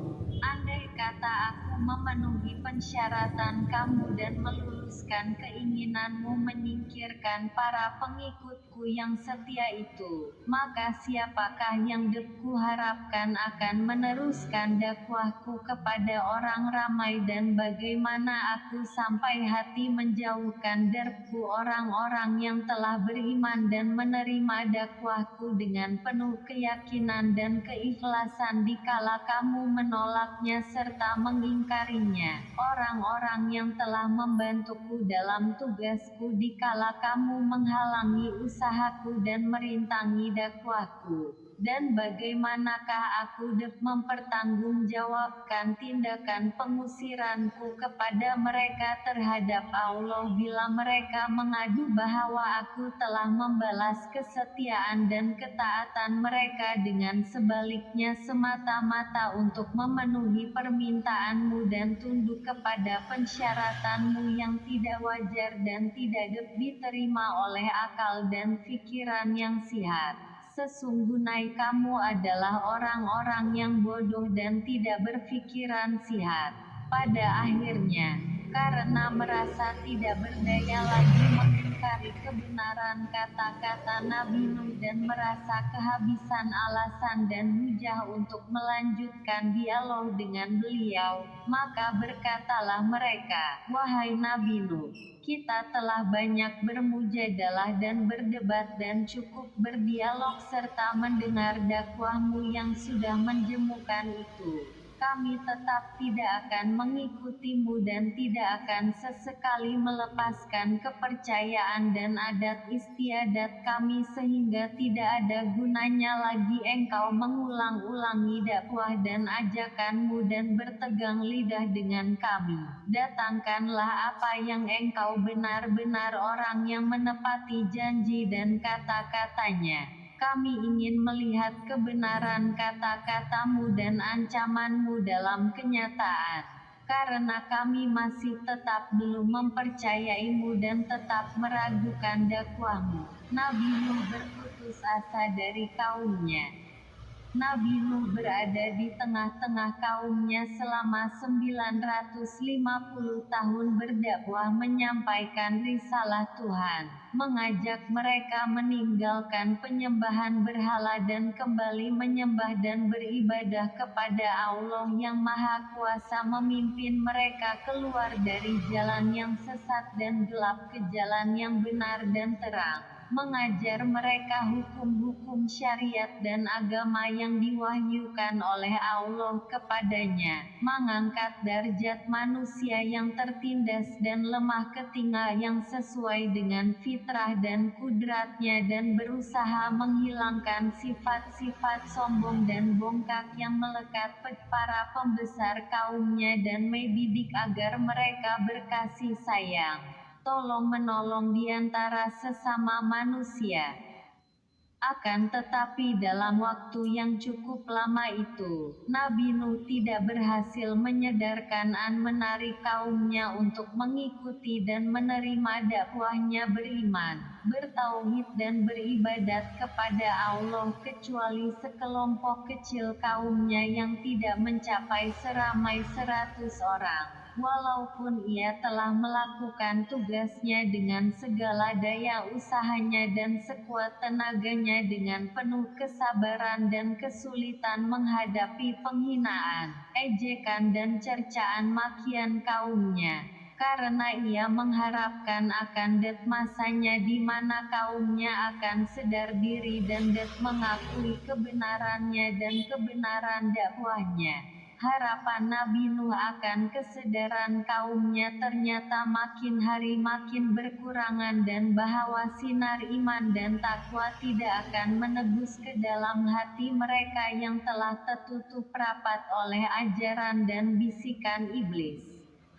Andai kata aku memenuhi pensyaratan kamu dan meluluskan keinginanmu menyingkirkan para pengikutku yang setia itu, maka siapakah yang kuharapkan akan meneruskan dakwahku kepada orang ramai, dan bagaimana aku sampai hati menjauhkan darku orang-orang yang telah beriman dan menerima dakwahku dengan penuh keyakinan dan keikhlasan dikala kamu menolaknya serta mengingkarinya, orang-orang yang telah membantuku dalam tugasku dikala kamu menghalangi usahaku dan merintangi dakwahku. Dan bagaimanakah aku mempertanggungjawabkan tindakan pengusiranku kepada mereka terhadap Allah bila mereka mengadu bahwa aku telah membalas kesetiaan dan ketaatan mereka dengan sebaliknya semata-mata untuk memenuhi permintaanmu dan tunduk kepada pensyaratanmu yang tidak wajar dan tidak diterima oleh akal dan pikiran yang sihat. Sesungguhnya kamu adalah orang-orang yang bodoh dan tidak berpikiran sihat." Pada akhirnya, karena merasa tidak berdaya lagi mengingkari kebenaran kata-kata Nabi Nuh dan merasa kehabisan alasan dan hujah untuk melanjutkan dialog dengan beliau, maka berkatalah mereka, "Wahai Nabi Nuh, kita telah banyak bermujadalah dan berdebat dan cukup berdialog serta mendengar dakwahmu yang sudah menjemukan itu. Kami tetap tidak akan mengikutimu dan tidak akan sesekali melepaskan kepercayaan dan adat istiadat kami, sehingga tidak ada gunanya lagi engkau mengulang-ulangi dakwah dan ajakanmu dan bertegang lidah dengan kami. Datangkanlah apa yang engkau benar-benar orang yang menepati janji dan kata-katanya. Kami ingin melihat kebenaran kata-katamu dan ancamanmu dalam kenyataan. Karena kami masih tetap belum mempercayaimu dan tetap meragukan dakwahmu." Nabi Nuh berputus asa dari kaumnya. Nabi Nuh berada di tengah-tengah kaumnya selama 950 tahun berdakwah menyampaikan risalah Tuhan, mengajak mereka meninggalkan penyembahan berhala dan kembali menyembah dan beribadah kepada Allah yang Maha Kuasa, memimpin mereka keluar dari jalan yang sesat dan gelap ke jalan yang benar dan terang, mengajar mereka hukum-hukum syariat dan agama yang diwahyukan oleh Allah kepadanya, mengangkat derajat manusia yang tertindas dan lemah ketinggal yang sesuai dengan fitrah dan kudratnya, dan berusaha menghilangkan sifat-sifat sombong dan bongkak yang melekat para pembesar kaumnya dan mendidik agar mereka berkasih sayang, tolong-menolong di antara sesama manusia. Akan tetapi dalam waktu yang cukup lama itu, Nabi Nuh tidak berhasil menarik kaumnya untuk mengikuti dan menerima dakwahnya beriman, bertauhid dan beribadat kepada Allah kecuali sekelompok kecil kaumnya yang tidak mencapai seramai 100 orang. Walaupun ia telah melakukan tugasnya dengan segala daya usahanya dan sekuat tenaganya dengan penuh kesabaran dan kesulitan menghadapi penghinaan, ejekan dan cercaan makian kaumnya. Karena ia mengharapkan akan masanya di mana kaumnya akan sadar diri dan mengakui kebenarannya dan kebenaran dakwahnya. Harapan Nabi Nuh akan kesadaran kaumnya ternyata makin hari makin berkurangan dan bahwa sinar iman dan takwa tidak akan menebus ke dalam hati mereka yang telah tertutup rapat oleh ajaran dan bisikan iblis.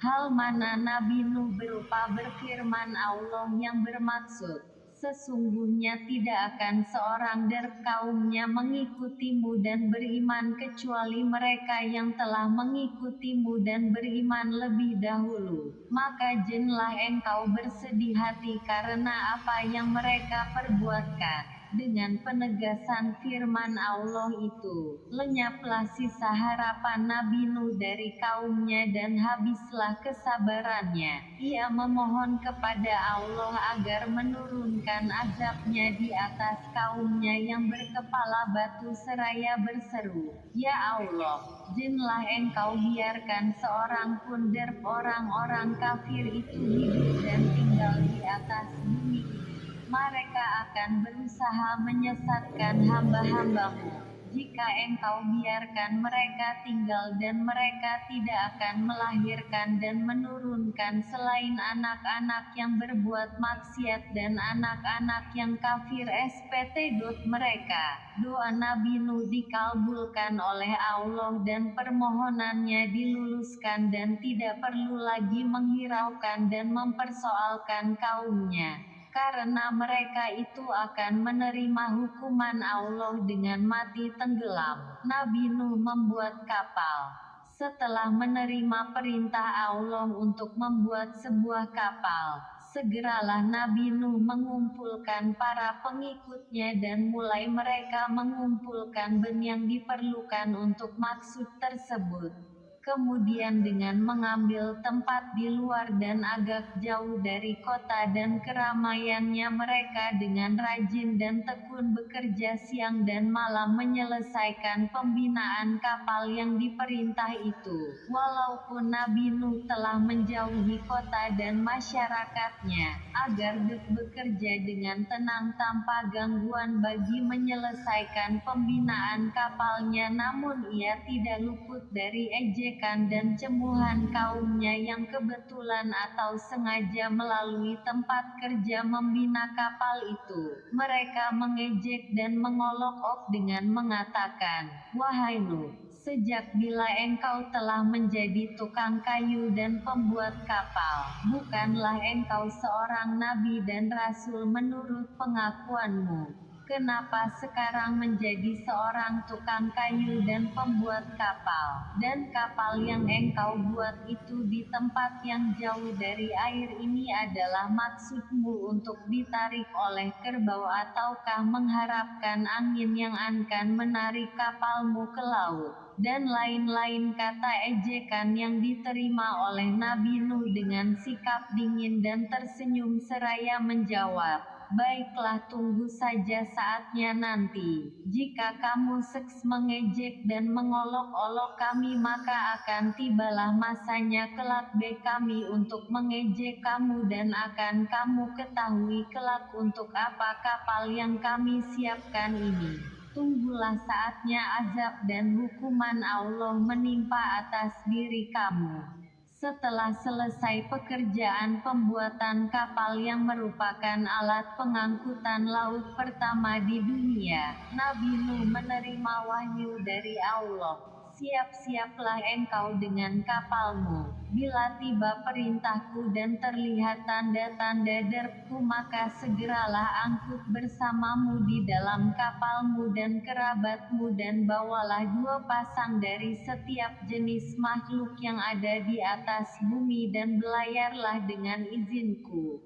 Hal mana Nabi Nuh berupa berfirman Allah yang bermaksud, sesungguhnya tidak akan seorang dari kaumnya mengikutimu dan beriman kecuali mereka yang telah mengikutimu dan beriman lebih dahulu. Maka janganlah engkau bersedih hati karena apa yang mereka perbuatkan. Dengan penegasan firman Allah itu, lenyaplah sisa harapan Nabi Nuh dari kaumnya dan habislah kesabarannya. Ia memohon kepada Allah agar menurunkan azabnya di atas kaumnya yang berkepala batu seraya berseru, "Ya Allah, janganlah engkau biarkan seorang pun dari orang-orang kafir itu hidup dan tinggal di atas bumi ini. Mereka akan berusaha menyesatkan hamba-hambamu. Jika engkau biarkan mereka tinggal dan mereka tidak akan melahirkan dan menurunkan selain anak-anak yang berbuat maksiat dan anak-anak yang kafir seperti mereka." Doa Nabi Nuh dikabulkan oleh Allah dan permohonannya diluluskan dan tidak perlu lagi menghiraukan dan mempersoalkan kaumnya. Karena mereka itu akan menerima hukuman Allah dengan mati tenggelam. Nabi Nuh membuat kapal. Setelah menerima perintah Allah untuk membuat sebuah kapal, segeralah Nabi Nuh mengumpulkan para pengikutnya dan mulai mereka mengumpulkan ben yang diperlukan untuk maksud tersebut. Kemudian dengan mengambil tempat di luar dan agak jauh dari kota dan keramaiannya mereka dengan rajin dan tekun bekerja siang dan malam menyelesaikan pembinaan kapal yang diperintah itu. Walaupun Nabi Nuh telah menjauhi kota dan masyarakatnya, agar bekerja dengan tenang tanpa gangguan bagi menyelesaikan pembinaan kapalnya, namun ia tidak luput dari ejekan dan cemuhan kaumnya yang kebetulan atau sengaja melalui tempat kerja membina kapal itu. Mereka mengejek dan mengolok-olok dengan mengatakan, "Wahai Nuh, sejak bila engkau telah menjadi tukang kayu dan pembuat kapal, bukanlah engkau seorang nabi dan rasul menurut pengakuanmu? Kenapa sekarang menjadi seorang tukang kayu dan pembuat kapal? Dan kapal yang engkau buat itu di tempat yang jauh dari air ini adalah maksudmu untuk ditarik oleh kerbau ataukah mengharapkan angin yang akan menarik kapalmu ke laut?" Dan lain-lain kata ejekan yang diterima oleh Nabi Nuh dengan sikap dingin dan tersenyum seraya menjawab, "Baiklah, tunggu saja saatnya nanti. Jika kamu seks mengejek dan mengolok-olok kami maka akan tibalah masanya kelak kami untuk mengejek kamu dan akan kamu ketahui kelak untuk apa kapal yang kami siapkan ini. Tunggulah saatnya azab dan hukuman Allah menimpa atas diri kamu." Setelah selesai pekerjaan pembuatan kapal yang merupakan alat pengangkutan laut pertama di dunia, Nabi Nuh menerima wahyu dari Allah. siap-siaplah engkau dengan kapalmu. Bila tiba perintahku dan terlihat tanda-tanda derpku, maka segeralah angkut bersamamu di dalam kapalmu dan kerabatmu, dan bawalah 2 pasang dari setiap jenis makhluk yang ada di atas bumi, dan belayarlah dengan izinku.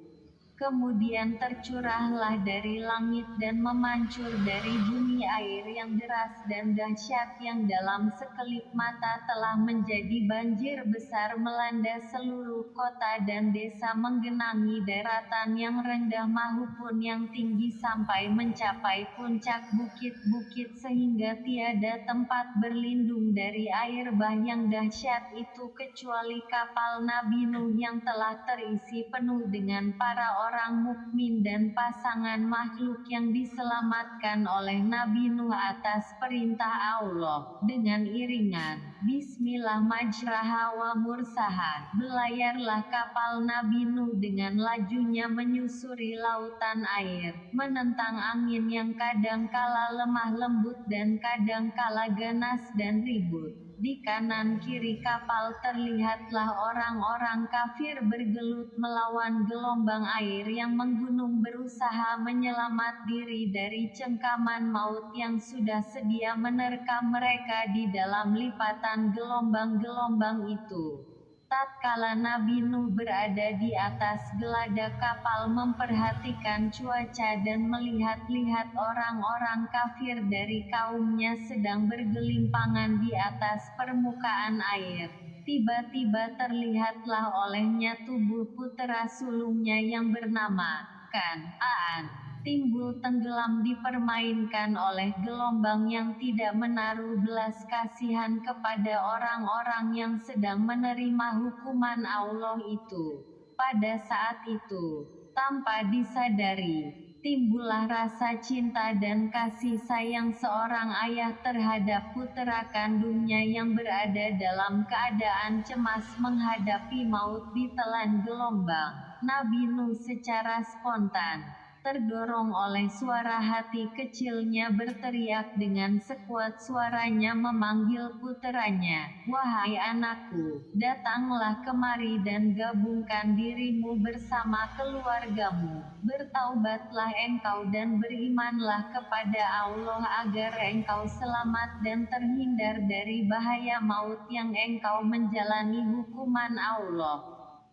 Kemudian tercurahlah dari langit dan memancur dari bumi air yang deras dan dahsyat yang dalam sekelip mata telah menjadi banjir besar melanda seluruh kota dan desa, menggenangi daratan yang rendah maupun yang tinggi sampai mencapai puncak bukit-bukit, sehingga tiada tempat berlindung dari air bah yang dahsyat itu kecuali kapal Nabi Nuh yang telah terisi penuh dengan para orang mukmin dan pasangan makhluk yang diselamatkan oleh Nabi Nuh atas perintah Allah. Dengan iringan Bismillah majraha wa mursaha, belayarlah kapal Nabi Nuh dengan lajunya menyusuri lautan air, menentang angin yang kadang kala lemah lembut dan kadang kala ganas dan ribut. Di kanan kiri kapal terlihatlah orang-orang kafir bergelut melawan gelombang air yang menggunung, berusaha menyelamat diri dari cengkaman maut yang sudah sedia menerkam mereka di dalam lipatan gelombang-gelombang itu. Tatkala Nabi Nuh berada di atas geladak kapal memperhatikan cuaca dan melihat-lihat orang-orang kafir dari kaumnya sedang bergelimpangan di atas permukaan air, tiba-tiba terlihatlah olehnya tubuh putera sulungnya yang bernama Kan'an timbul tenggelam dipermainkan oleh gelombang yang tidak menaruh belas kasihan kepada orang-orang yang sedang menerima hukuman Allah itu. Pada saat itu, tanpa disadari, timbullah rasa cinta dan kasih sayang seorang ayah terhadap putera kandungnya yang berada dalam keadaan cemas menghadapi maut ditelan gelombang. Nabi Nuh secara spontan, terdorong oleh suara hati kecilnya, berteriak dengan sekuat suaranya memanggil puteranya, "Wahai anakku, datanglah kemari dan gabungkan dirimu bersama keluargamu. Bertaubatlah engkau dan berimanlah kepada Allah agar engkau selamat dan terhindar dari bahaya maut yang engkau menjalani hukuman Allah."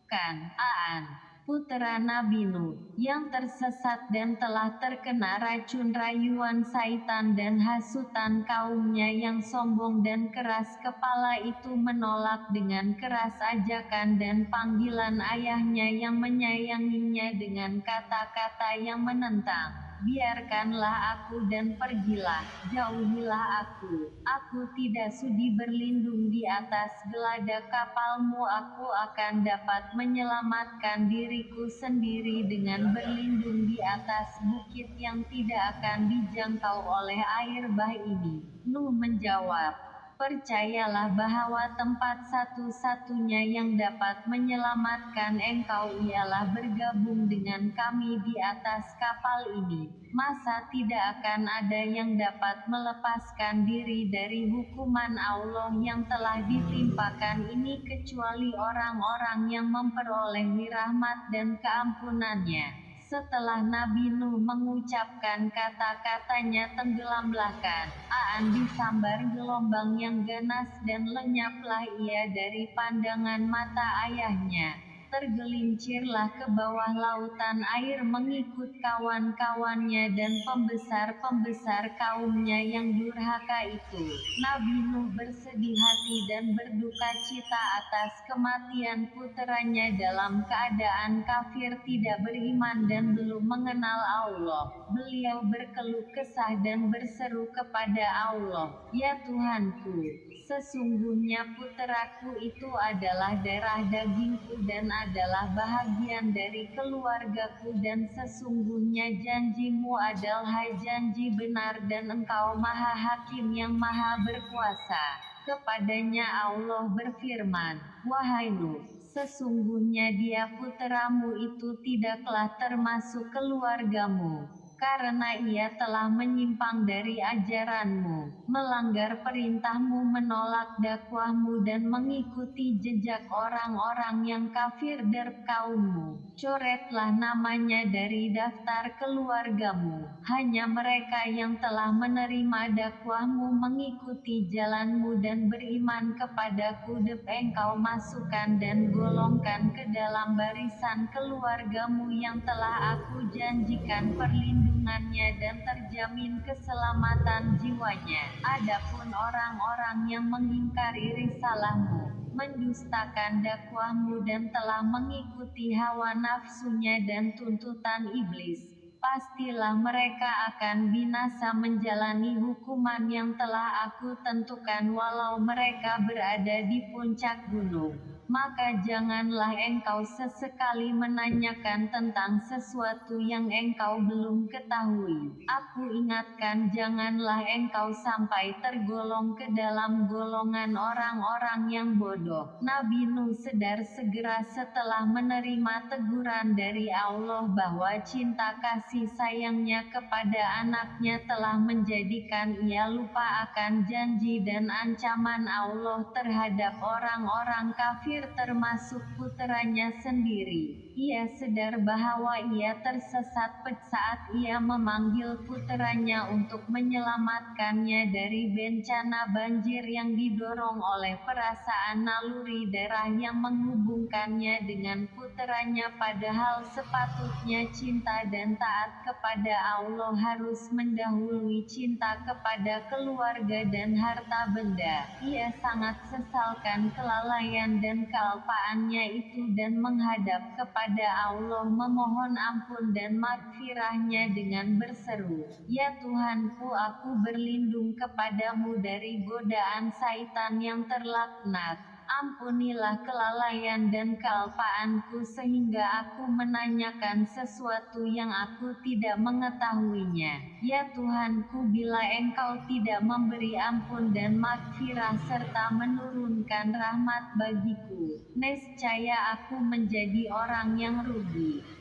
Kan'an, putera Nabi Nuh, yang tersesat dan telah terkena racun rayuan syaitan dan hasutan kaumnya yang sombong dan keras kepala itu, menolak dengan keras ajakan dan panggilan ayahnya yang menyayanginya dengan kata-kata yang menentang. "Biarkanlah aku dan pergilah, jauhilah aku. Aku tidak sudi berlindung di atas geladak kapalmu. Aku akan dapat menyelamatkan diriku sendiri dengan berlindung di atas bukit yang tidak akan dijangkau oleh air bah ini." Nuh menjawab, "Percayalah bahwa tempat satu-satunya yang dapat menyelamatkan engkau ialah bergabung dengan kami di atas kapal ini. Masa tidak akan ada yang dapat melepaskan diri dari hukuman Allah yang telah ditimpakan ini kecuali orang-orang yang memperolehi rahmat dan keampunannya." Setelah Nabi Nuh mengucapkan kata-katanya, tenggelamlah Kan'an disambar gelombang yang ganas dan lenyaplah ia dari pandangan mata ayahnya. Tergelincirlah ke bawah lautan air mengikut kawan-kawannya dan pembesar-pembesar kaumnya yang durhaka itu. Nabi Nuh bersedih hati dan berduka cita atas kematian puteranya dalam keadaan kafir, tidak beriman dan belum mengenal Allah. Beliau berkeluh kesah dan berseru kepada Allah, "Ya Tuhanku, sesungguhnya puteraku itu adalah darah dagingku dan adalah bahagian dari keluargaku, dan sesungguhnya janjimu adalah janji benar dan engkau maha hakim yang maha berkuasa." Kepadanya Allah berfirman, "Wahai Nuh, sesungguhnya dia puteramu itu tidaklah termasuk keluargamu. karena ia telah menyimpang dari ajaranmu, melanggar perintahmu, menolak dakwahmu dan mengikuti jejak orang-orang yang kafir dari kaummu. Coretlah namanya dari daftar keluargamu. Hanya mereka yang telah menerima dakwahmu, mengikuti jalanmu dan beriman kepadaku, engkau masukkan dan golongkan ke dalam barisan keluargamu yang telah aku janjikan perlindungannya dan terjamin keselamatan jiwanya. Adapun orang-orang yang mengingkari risalahmu, mendustakan dakwahmu dan telah mengikuti hawa nafsunya dan tuntutan iblis, pastilah mereka akan binasa menjalani hukuman yang telah aku tentukan walau mereka berada di puncak gunung. Maka janganlah engkau sesekali menanyakan tentang sesuatu yang engkau belum ketahui. Aku ingatkan, janganlah engkau sampai tergolong ke dalam golongan orang-orang yang bodoh. Nabi Nuh segera setelah menerima teguran dari Allah bahwa cinta kasih sayangnya kepada anaknya telah menjadikan ia lupa akan janji dan ancaman Allah terhadap orang-orang kafir termasuk puteranya sendiri. Ia sadar bahwa ia tersesat saat ia memanggil puteranya untuk menyelamatkannya dari bencana banjir yang didorong oleh perasaan naluri darah yang menghubungkannya dengan puteranya, padahal sepatutnya cinta dan taat kepada Allah harus mendahului cinta kepada keluarga dan harta benda. Ia sangat sesalkan kelalaian dan kealpaannya itu dan menghadap kepada Allah memohon ampun dan maghfirahnya dengan berseru, "Ya Tuhanku, aku berlindung kepadamu dari godaan syaitan yang terlaknat. Ampunilah kelalaian dan kealpaanku sehingga aku menanyakan sesuatu yang aku tidak mengetahuinya. Ya Tuhanku, bila engkau tidak memberi ampun dan maghfirah serta menurunkan rahmat bagiku, nescaya aku menjadi orang yang rugi."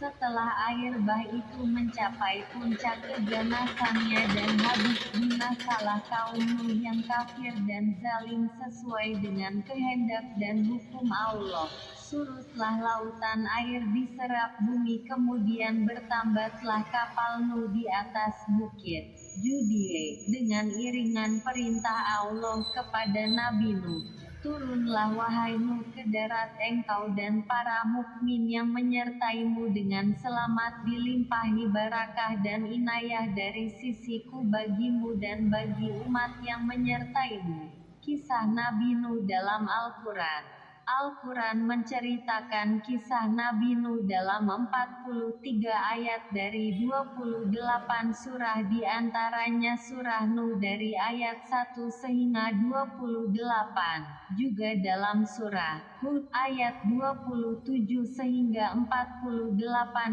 Setelah air bah itu mencapai puncak keganasannya dan habis, binasalah kaum Nuh yang kafir dan zalim sesuai dengan kehendak dan hukum Allah. Surutlah lautan air diserap bumi, kemudian bertambatlah kapal Nuh di atas bukit Judie dengan iringan perintah Allah kepada Nabi Nuh. Turunlah wahai Nuh ke darat, engkau dan para mukmin yang menyertaimu dengan selamat, dilimpahi barakah dan inayah dari sisiku bagimu dan bagi umat yang menyertaimu. Kisah Nabi Nuh dalam Al-Quran. Al-Quran menceritakan kisah Nabi Nuh dalam 43 ayat dari 28 surah, di antaranya surah Nuh dari ayat 1 sehingga 28, juga dalam surah Hud ayat 27 sehingga 48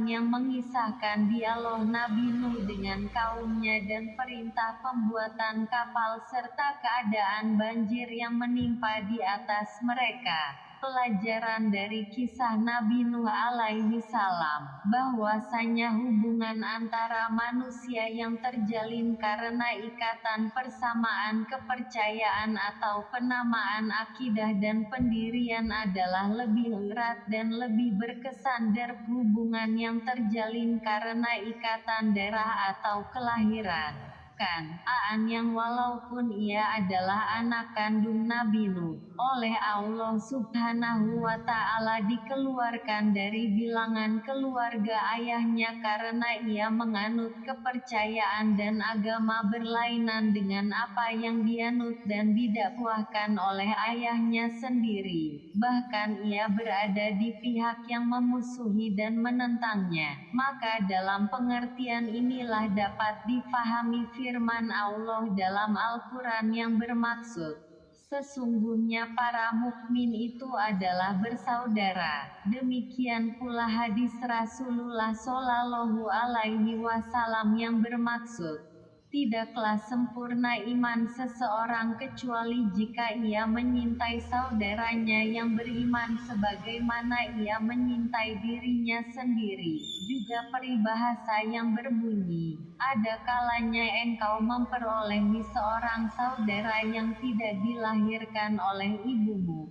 yang mengisahkan dialog Nabi Nuh dengan kaumnya dan perintah pembuatan kapal serta keadaan banjir yang menimpa di atas mereka. Pelajaran dari kisah Nabi Nuh alaihi salam, bahwasanya hubungan antara manusia yang terjalin karena ikatan persamaan kepercayaan atau penamaan akidah dan pendirian adalah lebih erat dan lebih berkesan dari hubungan yang terjalin karena ikatan darah atau kelahiran. Aan yang walaupun ia adalah anak kandung Nabi Nuh, oleh Allah Subhanahu wa Ta'ala dikeluarkan dari bilangan keluarga ayahnya karena ia menganut kepercayaan dan agama berlainan dengan apa yang dianut dan didakwahkan oleh ayahnya sendiri. Bahkan ia berada di pihak yang memusuhi dan menentangnya. Maka dalam pengertian inilah dapat difahami firman Allah dalam Al-Quran yang bermaksud, sesungguhnya para mukmin itu adalah bersaudara. Demikian pula hadis Rasulullah Shallallahu Alaihi Wasallam yang bermaksud, Tidaklah sempurna iman seseorang kecuali jika ia menyintai saudaranya yang beriman sebagaimana ia menyintai dirinya sendiri. Juga peribahasa yang berbunyi, ada kalanya engkau memperoleh seorang saudara yang tidak dilahirkan oleh ibumu.